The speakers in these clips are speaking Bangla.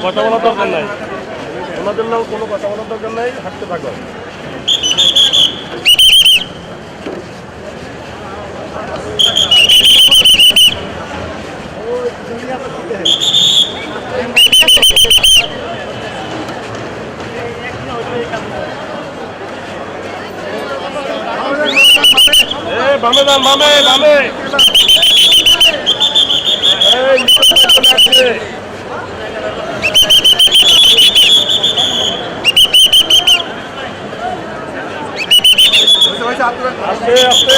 কথা বলার দরকার নাই, ওনাদের লোক কোনো কথা বলার দরকার নাই, হাঁটতে থাকো। বামে যান, বামে বামে। আস্তে আস্তে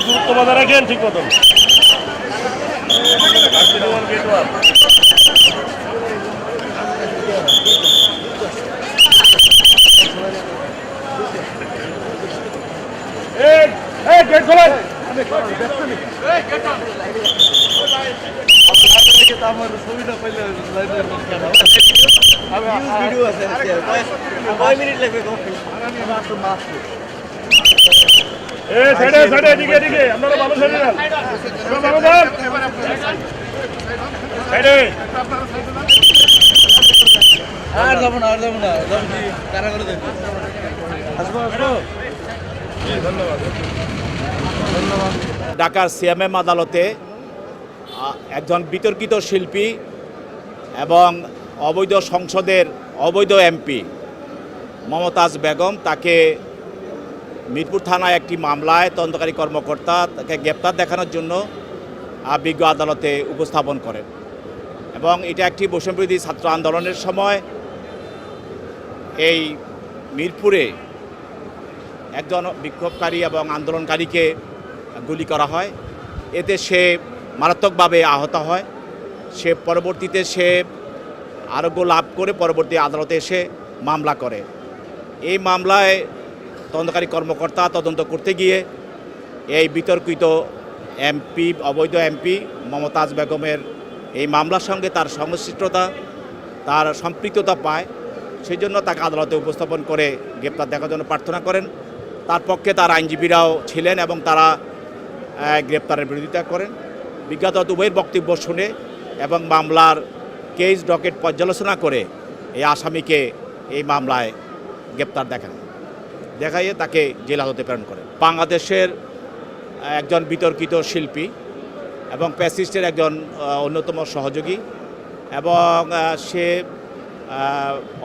দূরত্ব বজায় রাখেন ঠিক মতন। গেট খোলেন। আমার ছবিটা পাইলে ভিডিও আছে, কয় মিনিট লাগবে? আপনারা ভালো সাইডে যান, ভালো যান সাইডে। আর যাবো না, আর যাবো না, কারা করে দেবো। আসবো আসবো। ধন্যবাদ ধন্যবাদ। ঢাকার সিএমএম আদালতে একজন বিতর্কিত শিল্পী এবং অবৈধ সংসদের অবৈধ এমপি মমতাজ বেগম, তাকে মিরপুর থানায় একটি মামলায় তদন্তকারী কর্মকর্তা তাকে গ্রেপ্তার দেখানোর জন্য বিজ্ঞ আদালতে উপস্থাপন করেন। এবং এটা একটি বৈষম্যবিরোধী ছাত্র আন্দোলনের সময় এই মিরপুরে একজন বিক্ষোভকারী এবং আন্দোলনকারীকে গুলি করা হয়। এতে সে মারাত্মকভাবে আহত হয়। সে পরবর্তীতে আরোগ্য লাভ করে পরবর্তী আদালতে এসে মামলা করে। এই মামলায় তদন্তকারী কর্মকর্তা তদন্ত করতে গিয়ে এই বিতর্কিত এমপি, অবৈধ এমপি মমতাজ বেগমের এই মামলার সঙ্গে তার সংশ্লিষ্টতা, তার সম্পৃক্ততা পায়। সেই জন্য তাকে আদালতে উপস্থাপন করে গ্রেপ্তার দেখার জন্য প্রার্থনা করেন। তার পক্ষে তার আইনজীবীরাও ছিলেন এবং তারা গ্রেপ্তারের বিরোধিতা করেন। বিজ্ঞত উভয়ের বক্তব্য শুনে এবং মামলার কেস ডকেট পর্যালোচনা করে এই আসামিকে এই মামলায় গ্রেপ্তার দেখাইয়ে তাকে জেল হাজতে প্রেরণ করে। বাংলাদেশের একজন বিতর্কিত শিল্পী এবং ফ্যাসিস্টের একজন অন্যতম সহযোগী এবং সে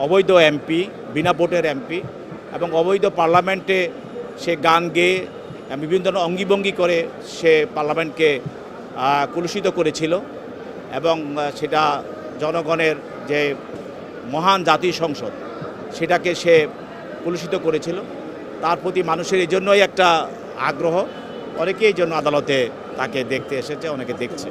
অবৈধ এমপি, বিনা ভোটের এমপি এবং অবৈধ পার্লামেন্টে সে গান গেয়ে বিভিন্ন ধরনের অঙ্গিভঙ্গি করে সে পার্লামেন্টকে কলুষিত করেছিল এবং সেটা জনগণের যে মহান জাতীয় সংসদ সেটাকে সে কলুষিত করেছিল। তার প্রতি মানুষের এই জন্যই একটা আগ্রহ, অনেকেই এই জন্য আদালতে তাকে দেখতে এসেছে, অনেকে দেখছে।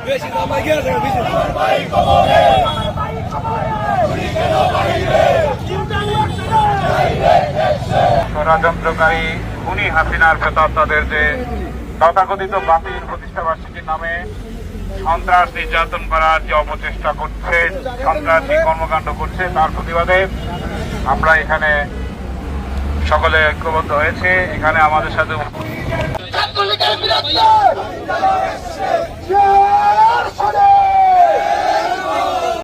বেশি দাম লাগে আছে বেশি ষড়যন্ত্রকারী খুনি হাসিনার প্রেতাত্মাদের যে তথাকথিত বাতিল প্রতিষ্ঠাবার্ষিকীর নামে সন্ত্রাস নির্যাতন করার যে অপচেষ্টা করছে, সন্ত্রাসী কর্মকাণ্ড করছে, তার প্রতিবাদে আমরা এখানে সকলে ঐক্যবদ্ধ হয়েছে। এখানে আমাদের সাথে